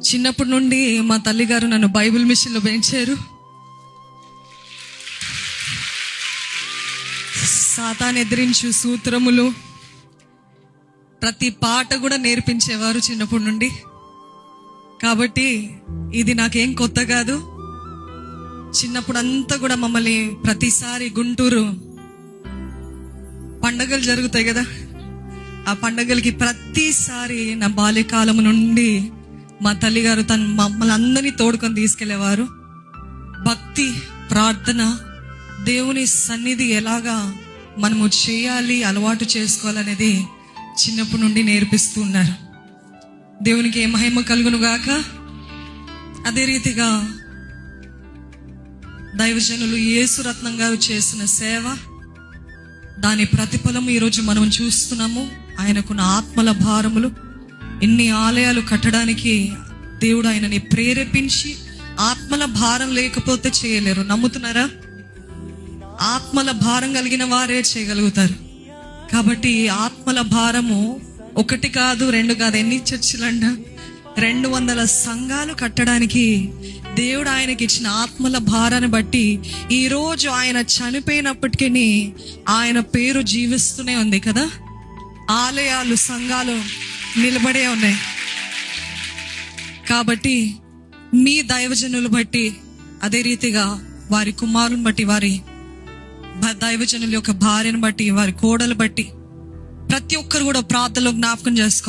చిన్నప్పటి నుండి మా తల్లిగారు నన్ను బైబిల్ మిషన్లో పెంచారు. సాతాను ఎదిరించు సూత్రములు, ప్రతి పాట కూడా నేర్పించేవారు చిన్నప్పటి నుండి. కాబట్టి ఇది నాకేం కొత్త కాదు. చిన్నప్పుడు అంతా కూడా మమ్మల్ని ప్రతిసారి గుంటూరు పండగలు జరుగుతాయి కదా, ఆ పండగలకి ప్రతిసారి నా బాల్యకాలం నుండి మా తల్లిగారు మమ్మల్ని అందరినీ తోడుకొని తీసుకెళ్లేవారు. భక్తి, ప్రార్థన, దేవుని సన్నిధి ఎలాగా మనము చేయాలి, అలవాటు చేసుకోవాలనేది చిన్నప్పటి నుండి నేర్పిస్తూ ఉన్నారు. దేవునికి ఏ మహిమ కలుగును గాక. అదే రీతిగా దైవజనులు యేసురత్నం గారు చేసిన సేవ, దాని ప్రతిఫలం ఈరోజు మనం చూస్తున్నాము. ఆయనకున్న ఆత్మల భారములు, ఎన్ని ఆలయాలు కట్టడానికి దేవుడు ఆయనని ప్రేరేపించి, ఆత్మల భారం లేకపోతే చేయలేరు. నమ్ముతున్నారా? ఆత్మల భారం కలిగిన వారే చేయగలుగుతారు. కాబట్టి ఆత్మల భారము ఒకటి కాదు, రెండు కాదు, ఎన్ని చర్చిలంట 200 సంఘాలు కట్టడానికి దేవుడు ఆయనకి ఇచ్చిన ఆత్మల భారాన్ని బట్టి ఈరోజు ఆయన చనిపోయినప్పటికీ ఆయన పేరు జీవిస్తూనే ఉంది కదా. ఆలయాలు, సంఘాలు నిలబడే ఉన్నాయి. కాబట్టి మీ దైవజనులు బట్టి, అదే రీతిగా వారి కుమారుని బట్టి, వారి దైవజనుల యొక్క భార్యను బట్టి, వారి కోడలు బట్టి ప్రతి ఒక్కరు కూడా ప్రార్థనలో జ్ఞాపకం చేసుకోవాలి.